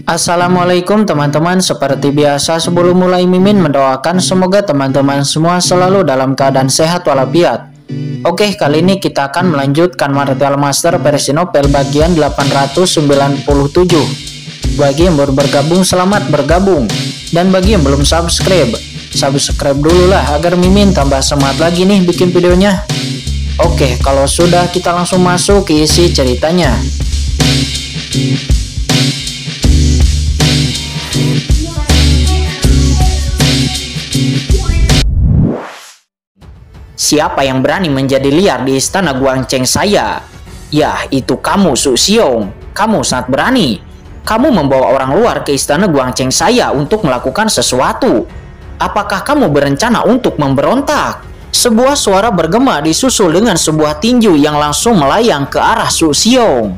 Assalamualaikum teman-teman, seperti biasa sebelum mulai Mimin mendoakan semoga teman-teman semua selalu dalam keadaan sehat walafiat. Oke, kali ini kita akan melanjutkan Martial Master versi novel bagian 897. Bagi yang baru bergabung, selamat bergabung. Dan bagi yang belum subscribe dulu lah agar Mimin tambah semangat lagi nih bikin videonya. Oke, kalau sudah kita langsung masuk ke isi ceritanya. Siapa yang berani menjadi liar di istana Guangcheng saya? Ya, itu kamu, Su Xiong. Kamu sangat berani. Kamu membawa orang luar ke istana Guangcheng saya untuk melakukan sesuatu. Apakah kamu berencana untuk memberontak? Sebuah suara bergema disusul dengan sebuah tinju yang langsung melayang ke arah Su Xiong.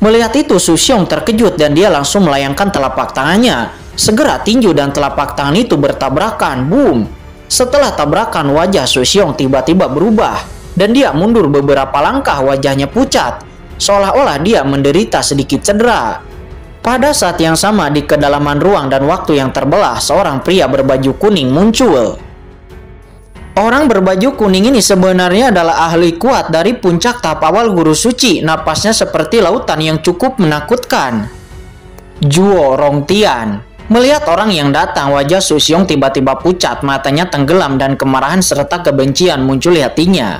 Melihat itu, Su Xiong terkejut dan dia langsung melayangkan telapak tangannya. Segera tinju dan telapak tangan itu bertabrakan. Boom! Setelah tabrakan, wajah Su Xiong tiba-tiba berubah dan dia mundur beberapa langkah, wajahnya pucat, seolah-olah dia menderita sedikit cedera. Pada saat yang sama di kedalaman ruang dan waktu yang terbelah, seorang pria berbaju kuning muncul. Orang berbaju kuning ini sebenarnya adalah ahli kuat dari puncak tahap awal guru suci. Napasnya seperti lautan yang cukup menakutkan. Zhuo Rongtian. Melihat orang yang datang, wajah Su Xiong tiba-tiba pucat, matanya tenggelam dan kemarahan serta kebencian muncul di hatinya.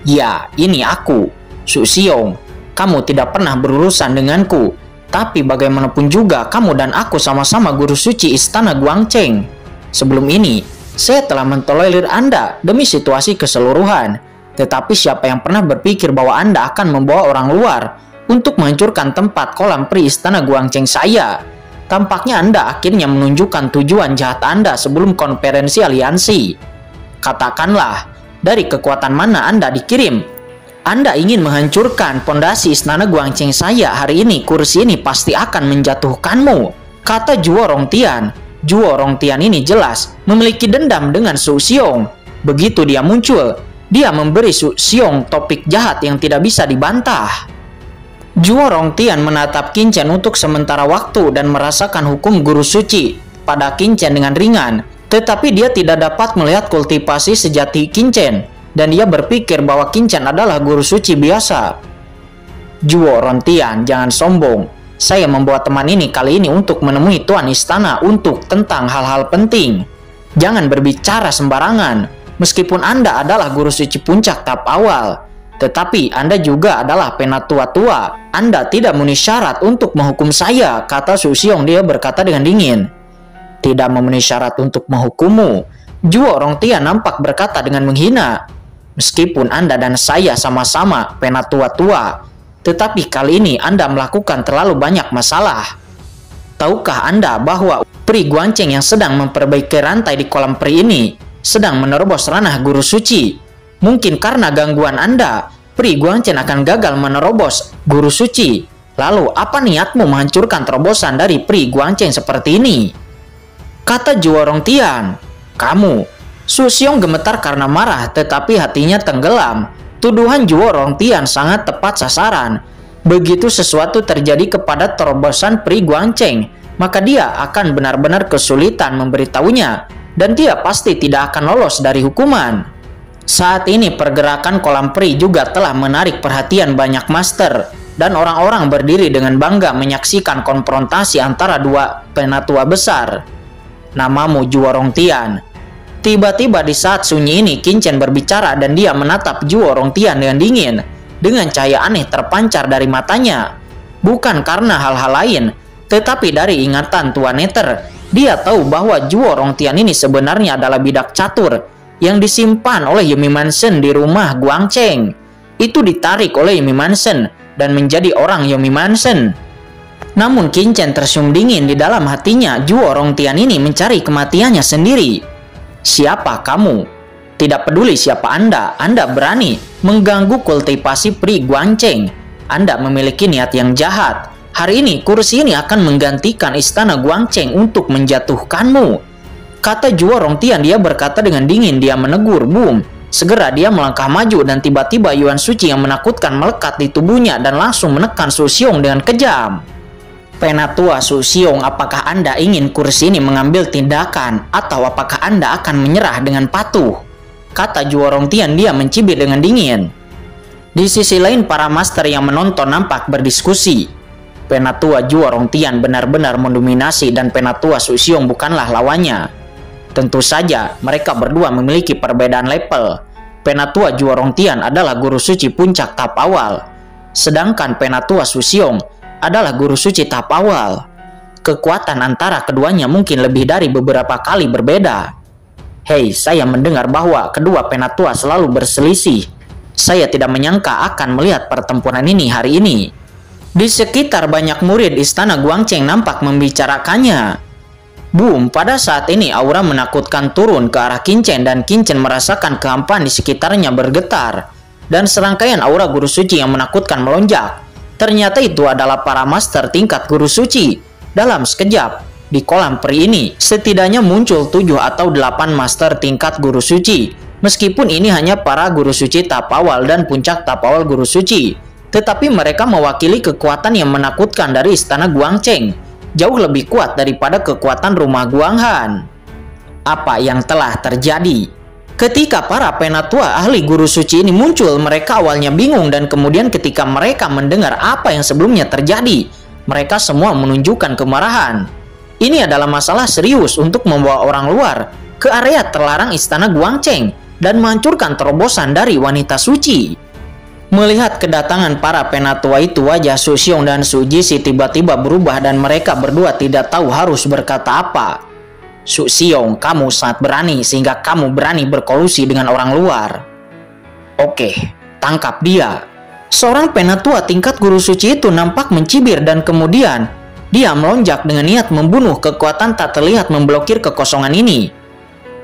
Ya, ini aku, Su Xiong. Kamu tidak pernah berurusan denganku. Tapi bagaimanapun juga, kamu dan aku sama-sama guru suci istana Guangcheng. Sebelum ini, saya telah mentolerir Anda demi situasi keseluruhan. Tetapi siapa yang pernah berpikir bahwa Anda akan membawa orang luar untuk menghancurkan tempat kolam pri istana Guangcheng saya? Tampaknya Anda akhirnya menunjukkan tujuan jahat Anda sebelum konferensi aliansi. Katakanlah, dari kekuatan mana Anda dikirim? Anda ingin menghancurkan pondasi istana Guangcheng saya. Hari ini kursi ini pasti akan menjatuhkanmu, kata Zhuo Rongtian. Zhuo Rongtian ini jelas memiliki dendam dengan Su Xiong. Begitu dia muncul, dia memberi Su Xiong topik jahat yang tidak bisa dibantah. Zhuo Rongtian menatap Qin Chen untuk sementara waktu dan merasakan hukum guru suci pada Qin Chen dengan ringan. Tetapi dia tidak dapat melihat kultivasi sejati Qin Chen dan dia berpikir bahwa Qin Chen adalah guru suci biasa. Zhuo Rongtian, jangan sombong. Saya membawa teman ini kali ini untuk menemui tuan istana untuk tentang hal-hal penting. Jangan berbicara sembarangan. Meskipun Anda adalah guru suci puncak tahap awal, tetapi Anda juga adalah penatua tua. Anda tidak memenuhi syarat untuk menghukum saya, kata Su Xiong. Dia berkata dengan dingin. Tidak memenuhi syarat untuk menghukummu. Zhuo Rongtian nampak berkata dengan menghina. Meskipun Anda dan saya sama-sama penatua tua, tetapi kali ini Anda melakukan terlalu banyak masalah. Tahukah Anda bahwa pri Guangcheng yang sedang memperbaiki rantai di kolam pri ini sedang menerobos ranah guru suci? Mungkin karena gangguan Anda, pri Guangcheng akan gagal menerobos guru suci. Lalu, apa niatmu menghancurkan terobosan dari pri Guangcheng seperti ini? Kata Zhuo Rongtian. Kamu. Su Xiong gemetar karena marah, tetapi hatinya tenggelam. Tuduhan Zhuo Rongtian sangat tepat sasaran. Begitu sesuatu terjadi kepada terobosan pri Guangcheng, maka dia akan benar-benar kesulitan memberitahunya, dan dia pasti tidak akan lolos dari hukuman. Saat ini pergerakan kolam pri juga telah menarik perhatian banyak master, dan orang-orang berdiri dengan bangga menyaksikan konfrontasi antara dua penatua besar. Namamu Zhuo Rongtian. Tiba-tiba di saat sunyi ini Qin Chen berbicara dan dia menatap Zhuo Rongtian dengan dingin, dengan cahaya aneh terpancar dari matanya. Bukan karena hal-hal lain, tetapi dari ingatan Tuan Nether. Dia tahu bahwa Zhuo Rongtian ini sebenarnya adalah bidak catur yang disimpan oleh Yumi Mansion di rumah Guangcheng. Itu ditarik oleh Yumi Mansion dan menjadi orang Yumi Mansion. Namun Qin Chen tersenyum dingin di dalam hatinya. Zhuo Rongtian ini mencari kematiannya sendiri. Siapa kamu? Tidak peduli siapa Anda berani mengganggu kultivasi pri Guangcheng. Anda memiliki niat yang jahat. Hari ini kursi ini akan menggantikan istana Guangcheng untuk menjatuhkanmu, kata Zhuo Rongtian. Dia berkata dengan dingin. Dia menegur. Boom! Segera dia melangkah maju dan tiba-tiba Yuan Suci yang menakutkan melekat di tubuhnya dan langsung menekan Su Xiong dengan kejam. Penatua Su Xiong, apakah Anda ingin kursi ini mengambil tindakan atau apakah Anda akan menyerah dengan patuh? Kata Zhuo Rongtian, dia mencibir dengan dingin. Di sisi lain, para master yang menonton nampak berdiskusi. Penatua Zhuo Rongtian benar-benar mendominasi dan Penatua Su Xiong bukanlah lawannya. Tentu saja mereka berdua memiliki perbedaan level. Penatua Zhuo Rongtian adalah guru suci puncak tahap awal, sedangkan Penatua Su Xiong adalah guru suci tahap awal. Kekuatan antara keduanya mungkin lebih dari beberapa kali berbeda. Hei, saya mendengar bahwa kedua penatua selalu berselisih. Saya tidak menyangka akan melihat pertempuran ini hari ini. Di sekitar banyak murid istana Guangcheng nampak membicarakannya. Boom, pada saat ini aura menakutkan turun ke arah Qin Chen dan Qin Chen merasakan kehampaan di sekitarnya bergetar. Dan serangkaian aura guru suci yang menakutkan melonjak. Ternyata itu adalah para master tingkat guru suci. Dalam sekejap, di kolam peri ini setidaknya muncul 7 atau 8 master tingkat guru suci. Meskipun ini hanya para guru suci tahap awal dan puncak tahap awal guru suci, tetapi mereka mewakili kekuatan yang menakutkan dari istana Guangcheng. Jauh lebih kuat daripada kekuatan rumah Guanghan. Apa yang telah terjadi? Ketika para penatua ahli guru suci ini muncul, mereka awalnya bingung dan kemudian ketika mereka mendengar apa yang sebelumnya terjadi, mereka semua menunjukkan kemarahan. Ini adalah masalah serius untuk membawa orang luar ke area terlarang istana Guangcheng dan menghancurkan terobosan dari wanita suci. Melihat kedatangan para penatua itu, wajah Su Xiong dan Su Jisi tiba-tiba berubah dan mereka berdua tidak tahu harus berkata apa. Su Xiong, kamu sangat berani sehingga kamu berani berkolusi dengan orang luar. Oke, tangkap dia. Seorang penatua tingkat guru suci itu nampak mencibir dan kemudian dia melonjak dengan niat membunuh. Kekuatan tak terlihat memblokir kekosongan ini.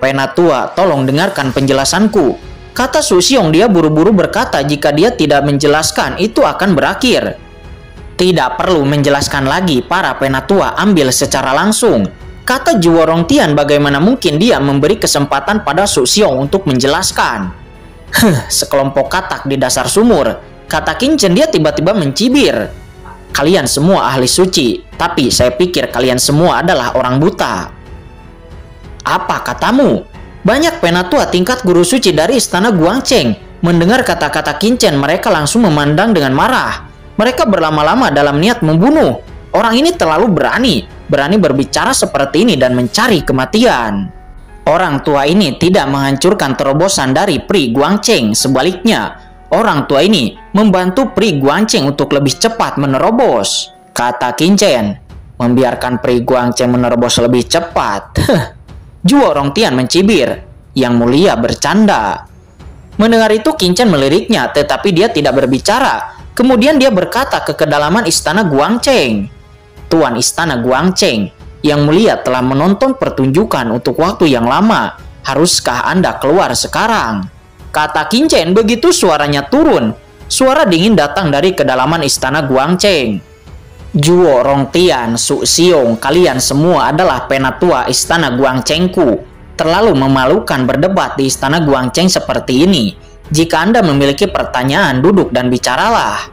Penatua, tolong dengarkan penjelasanku. Kata Su Xiong, dia buru-buru berkata jika dia tidak menjelaskan itu akan berakhir. Tidak perlu menjelaskan lagi, para penatua ambil secara langsung. Kata Zhuo Rongtian, bagaimana mungkin dia memberi kesempatan pada Su Xiong untuk menjelaskan. Sekelompok katak di dasar sumur. Kata Qin Chen, dia tiba-tiba mencibir. Kalian semua ahli suci, tapi saya pikir kalian semua adalah orang buta. Apa katamu? Banyak penatua tingkat guru suci dari istana Guangcheng mendengar kata-kata Qin Chen, mereka langsung memandang dengan marah. Mereka berlama-lama dalam niat membunuh. Orang ini terlalu berani berbicara seperti ini dan mencari kematian. Orang tua ini tidak menghancurkan terobosan dari Pri Guangcheng, sebaliknya, orang tua ini membantu Pri Guangcheng untuk lebih cepat menerobos. Kata Qin Chen, membiarkan Pri Guangcheng menerobos lebih cepat. Zhuo Rongtian mencibir, Yang Mulia bercanda. Mendengar itu Qin Chen meliriknya, tetapi dia tidak berbicara. Kemudian dia berkata ke kedalaman istana Guangcheng. Tuan istana Guangcheng, Yang Mulia telah menonton pertunjukan untuk waktu yang lama. Haruskah Anda keluar sekarang? Kata Qin Chen. Begitu suaranya turun, suara dingin datang dari kedalaman istana Guangcheng. Zhuo Rongtian, Su Xiong, kalian semua adalah penatua istana Guangchengku. Terlalu memalukan berdebat di istana Guangcheng seperti ini. Jika Anda memiliki pertanyaan, duduk dan bicaralah.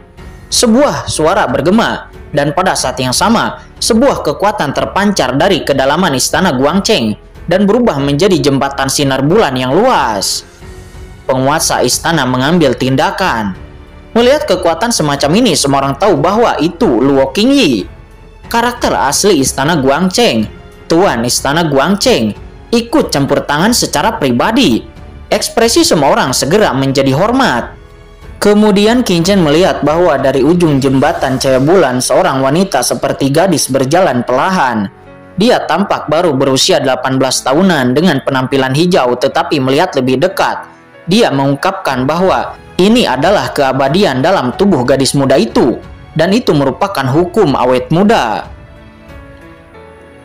Sebuah suara bergema. Dan pada saat yang sama, sebuah kekuatan terpancar dari kedalaman istana Guangcheng dan berubah menjadi jembatan sinar bulan yang luas. Penguasa istana mengambil tindakan. Melihat kekuatan semacam ini, semua orang tahu bahwa itu Luo Qingyi. Karakter asli istana Guangcheng, Tuan istana Guangcheng, ikut campur tangan secara pribadi. Ekspresi semua orang segera menjadi hormat. Kemudian Qin Chen melihat bahwa dari ujung jembatan cahaya bulan seorang wanita seperti gadis berjalan perlahan. Dia tampak baru berusia 18 tahunan dengan penampilan hijau, tetapi melihat lebih dekat, dia mengungkapkan bahwa ini adalah keabadian dalam tubuh gadis muda itu, dan itu merupakan hukum awet muda.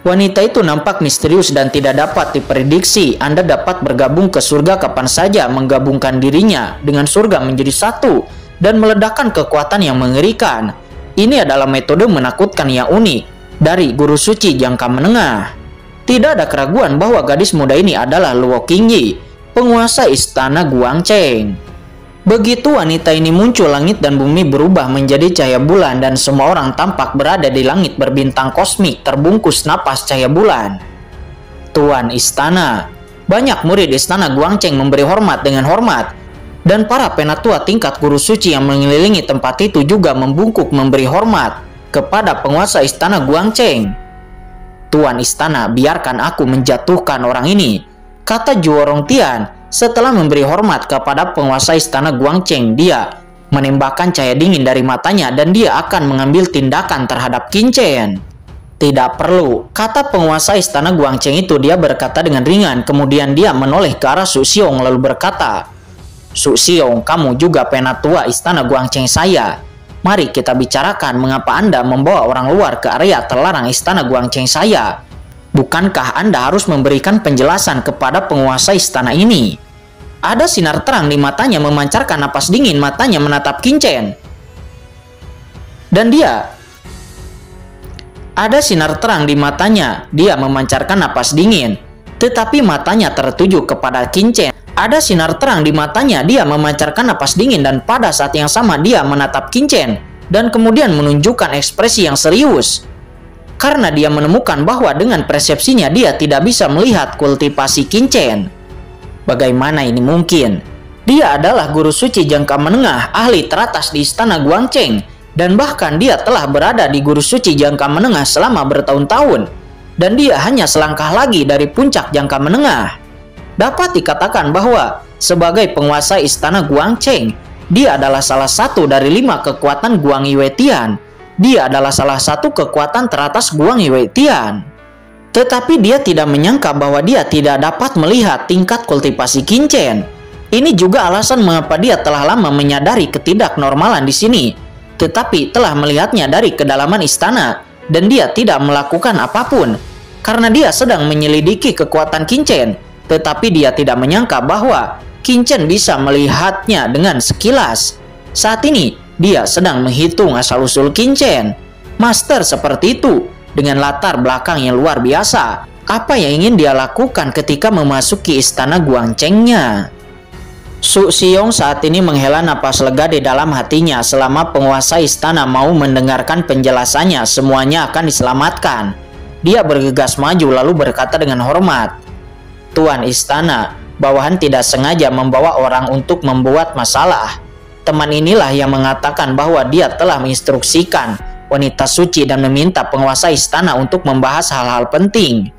Wanita itu nampak misterius dan tidak dapat diprediksi. Anda dapat bergabung ke surga kapan saja, menggabungkan dirinya dengan surga menjadi satu, dan meledakkan kekuatan yang mengerikan. Ini adalah metode menakutkan yang unik dari guru suci jangka menengah. Tidak ada keraguan bahwa gadis muda ini adalah Luo Qingyi, penguasa istana Guangcheng. Begitu wanita ini muncul, langit dan bumi berubah menjadi cahaya bulan dan semua orang tampak berada di langit berbintang kosmik terbungkus napas cahaya bulan. Tuan istana. Banyak murid istana Guangcheng memberi hormat dengan hormat, dan para penatua tingkat guru suci yang mengelilingi tempat itu juga membungkuk memberi hormat kepada penguasa istana Guangcheng. Tuan istana, biarkan aku menjatuhkan orang ini, kata Zhuo Rongtian setelah memberi hormat kepada penguasa istana Guangcheng. Dia menembakkan cahaya dingin dari matanya dan dia akan mengambil tindakan terhadap Qin Chen. Tidak perlu, kata penguasa istana Guangcheng itu. Dia berkata dengan ringan, kemudian dia menoleh ke arah Su Xiong lalu berkata, Su Xiong, kamu juga penatua istana Guangcheng saya. Mari kita bicarakan mengapa Anda membawa orang luar ke area terlarang istana Guangcheng saya. Bukankah Anda harus memberikan penjelasan kepada penguasa istana ini? Ada sinar terang di matanya memancarkan napas dingin, matanya menatap Qin Chen. Dan ada sinar terang di matanya, dia memancarkan napas dingin, tetapi matanya tertuju kepada Qin Chen. Ada sinar terang di matanya, dia memancarkan napas dingin dan pada saat yang sama dia menatap Qin Chen dan kemudian menunjukkan ekspresi yang serius. Karena dia menemukan bahwa dengan persepsinya dia tidak bisa melihat kultivasi Qin Chen. Bagaimana ini mungkin? Dia adalah guru suci jangka menengah, ahli teratas di istana Guangcheng, dan bahkan dia telah berada di guru suci jangka menengah selama bertahun-tahun, dan dia hanya selangkah lagi dari puncak jangka menengah. Dapat dikatakan bahwa sebagai penguasa istana Guangcheng, dia adalah salah satu dari 5 kekuatan Guang Yiweitian. Dia adalah salah satu kekuatan teratas Guang Yiweitian. Tetapi dia tidak menyangka bahwa dia tidak dapat melihat tingkat kultivasi Qin Chen. Ini juga alasan mengapa dia telah lama menyadari ketidaknormalan di sini, tetapi telah melihatnya dari kedalaman istana dan dia tidak melakukan apapun karena dia sedang menyelidiki kekuatan Qin Chen. Tetapi dia tidak menyangka bahwa Qin Chen bisa melihatnya dengan sekilas. Saat ini, dia sedang menghitung asal-usul Qin Chen. Master seperti itu, dengan latar belakang yang luar biasa. Apa yang ingin dia lakukan ketika memasuki istana Guangcheng-nya? Su Xiong saat ini menghela napas lega di dalam hatinya. Selama penguasa istana mau mendengarkan penjelasannya, semuanya akan diselamatkan. Dia bergegas maju lalu berkata dengan hormat, Tuan istana, bawahan tidak sengaja membawa orang untuk membuat masalah. Teman inilah yang mengatakan bahwa dia telah menginstruksikan wanita suci dan meminta penguasa istana untuk membahas hal-hal penting.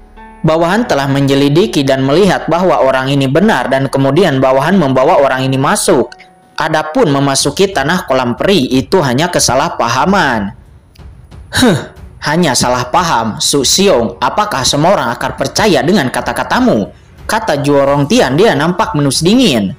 Bawahan telah menyelidiki dan melihat bahwa orang ini benar dan kemudian bawahan membawa orang ini masuk. Adapun memasuki tanah kolam peri itu hanya kesalahpahaman. Hanya salah paham. Su Xiong, apakah semua orang akan percaya dengan kata-katamu? Kata Zhuo Rongtian, dia nampak menus dingin.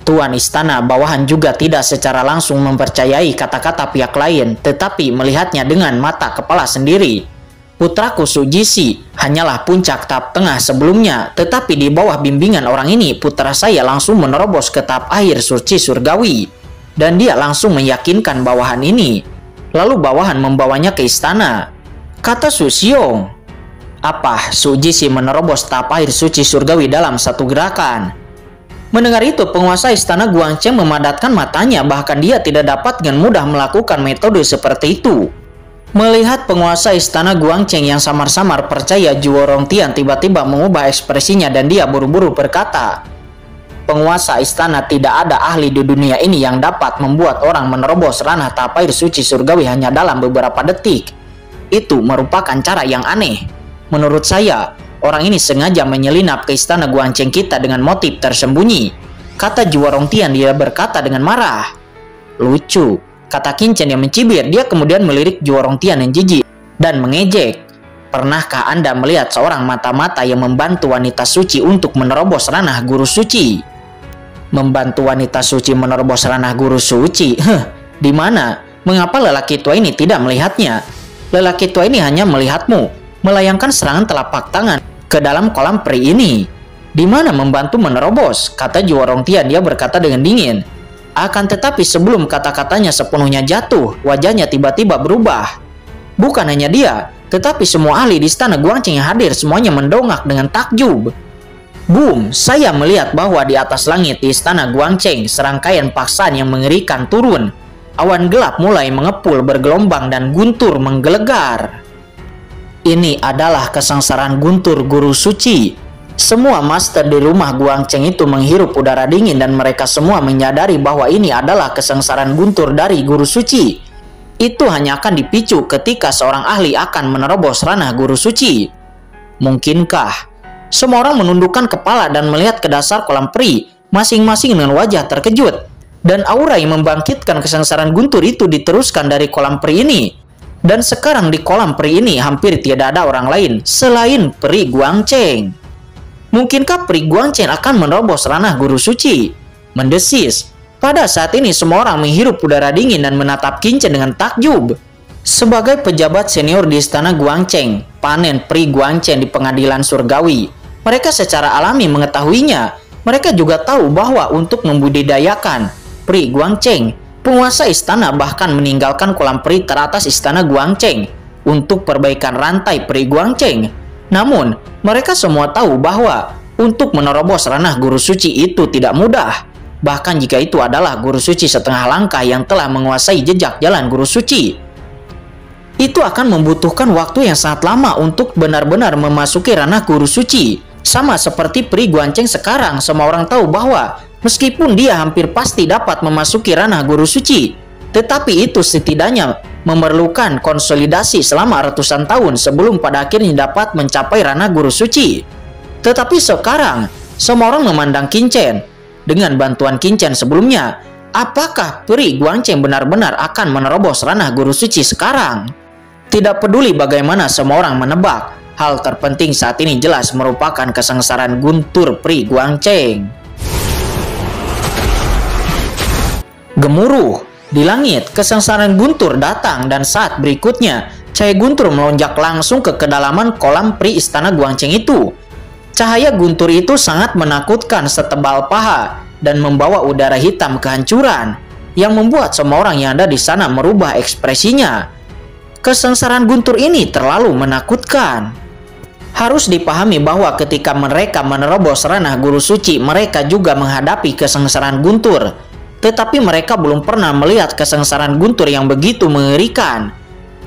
Tuan istana, bawahan juga tidak secara langsung mempercayai kata-kata pihak lain, tetapi melihatnya dengan mata kepala sendiri. Putraku Su Jisi hanyalah puncak tahap tengah sebelumnya, tetapi di bawah bimbingan orang ini, putra saya langsung menerobos ke tahap akhir suci surgawi. Dan dia langsung meyakinkan bawahan ini. Lalu bawahan membawanya ke istana. Kata Su Xiong, apa Su Jisi menerobos tahap akhir suci surgawi dalam satu gerakan? Mendengar itu, penguasa istana Guangcheng memadatkan matanya, bahkan dia tidak dapat dengan mudah melakukan metode seperti itu. Melihat penguasa istana Guangcheng yang samar-samar percaya, Zhuo Rongtian tiba-tiba mengubah ekspresinya dan dia buru-buru berkata, penguasa istana, tidak ada ahli di dunia ini yang dapat membuat orang menerobos ranah tahap air suci surgawi hanya dalam beberapa detik. Itu merupakan cara yang aneh. Menurut saya, orang ini sengaja menyelinap ke istana Guangcheng kita dengan motif tersembunyi. Kata Zhuo Rongtian, dia berkata dengan marah. Lucu, kata Qin Chen yang mencibir. Dia kemudian melirik Zhuo Rongtian yang jijik dan mengejek. Pernahkah Anda melihat seorang mata-mata yang membantu wanita suci untuk menerobos ranah guru suci? Membantu wanita suci menerobos ranah guru suci? Di mana? Mengapa lelaki tua ini tidak melihatnya? Lelaki tua ini hanya melihatmu melayangkan serangan telapak tangan ke dalam kolam peri ini. Di mana membantu menerobos? Kata Zhuo Rongtian, dia berkata dengan dingin. Akan tetapi sebelum kata-katanya sepenuhnya jatuh, wajahnya tiba-tiba berubah. Bukan hanya dia, tetapi semua ahli di istana Guangcheng yang hadir semuanya mendongak dengan takjub. Boom, saya melihat bahwa di atas langit di istana Guangcheng serangkaian paksaan yang mengerikan turun. Awan gelap mulai mengepul bergelombang dan guntur menggelegar. Ini adalah kesengsaraan guntur guru suci. Semua master di rumah Guangcheng itu menghirup udara dingin dan mereka semua menyadari bahwa ini adalah kesengsaraan guntur dari guru suci. Itu hanya akan dipicu ketika seorang ahli akan menerobos ranah guru suci. Mungkinkah? Semua orang menundukkan kepala dan melihat ke dasar kolam peri, masing-masing dengan wajah terkejut. Dan aura yang membangkitkan kesengsaraan guntur itu diteruskan dari kolam peri ini. Dan sekarang di kolam peri ini hampir tidak ada orang lain selain peri Guangcheng. Mungkinkah peri Guangcheng akan menerobos ranah guru suci? Mendesis. Pada saat ini semua orang menghirup udara dingin dan menatap Qin Chen dengan takjub. Sebagai pejabat senior di istana Guangcheng, panen peri Guangcheng di pengadilan surgawi, mereka secara alami mengetahuinya. Mereka juga tahu bahwa untuk membudidayakan peri Guangcheng, penguasa istana bahkan meninggalkan kolam peri teratas istana Guangcheng untuk perbaikan rantai peri Guangcheng. Namun, mereka semua tahu bahwa untuk menerobos ranah guru suci itu tidak mudah. Bahkan jika itu adalah guru suci setengah langkah yang telah menguasai jejak jalan guru suci, itu akan membutuhkan waktu yang sangat lama untuk benar-benar memasuki ranah guru suci. Sama seperti peri Guangcheng sekarang, semua orang tahu bahwa meskipun dia hampir pasti dapat memasuki ranah guru suci, tetapi itu setidaknya memerlukan konsolidasi selama ratusan tahun sebelum pada akhirnya dapat mencapai ranah guru suci. Tetapi sekarang, semua orang memandang Qin Chen. Dengan bantuan Qin Chen sebelumnya, apakah peri Guangcheng benar-benar akan menerobos ranah guru suci sekarang? Tidak peduli bagaimana semua orang menebak, hal terpenting saat ini jelas merupakan kesengsaraan guntur peri Guangcheng. Gemuruh di langit, kesengsaraan guntur datang dan saat berikutnya cahaya guntur melonjak langsung ke kedalaman kolam peri istana Guangcheng itu. Cahaya guntur itu sangat menakutkan setebal paha dan membawa udara hitam kehancuran yang membuat semua orang yang ada di sana merubah ekspresinya. Kesengsaraan guntur ini terlalu menakutkan. Harus dipahami bahwa ketika mereka menerobos ranah guru suci, mereka juga menghadapi kesengsaraan guntur. Tetapi mereka belum pernah melihat kesengsaraan guntur yang begitu mengerikan.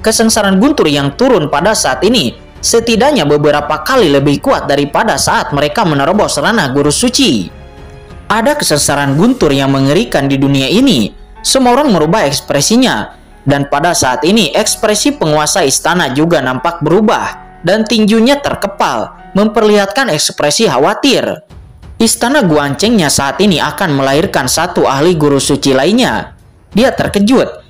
Kesengsaraan guntur yang turun pada saat ini setidaknya beberapa kali lebih kuat daripada saat mereka menerobos ranah guru suci. Ada kesengsaraan guntur yang mengerikan di dunia ini. Semua orang merubah ekspresinya. Dan pada saat ini ekspresi penguasa istana juga nampak berubah dan tinjunya terkepal, memperlihatkan ekspresi khawatir. Istana Guangchengnya saat ini akan melahirkan satu ahli guru suci lainnya. Dia terkejut.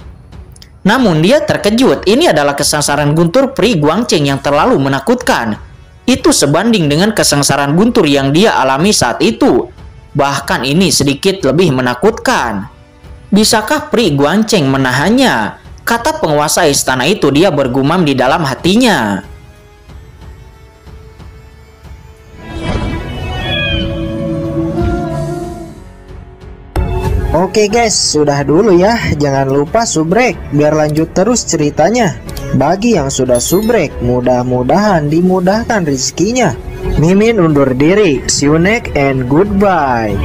Namun dia terkejut, ini adalah kesengsaraan guntur peri Guangcheng yang terlalu menakutkan. Itu sebanding dengan kesengsaraan guntur yang dia alami saat itu. Bahkan ini sedikit lebih menakutkan. Bisakah peri Guangcheng menahannya? Kata penguasa istana itu, dia bergumam di dalam hatinya. Oke guys, sudah dulu ya. Jangan lupa subrek biar lanjut terus ceritanya. Bagi yang sudah subrek, mudah-mudahan dimudahkan rezekinya. Mimin undur diri. See you next and goodbye.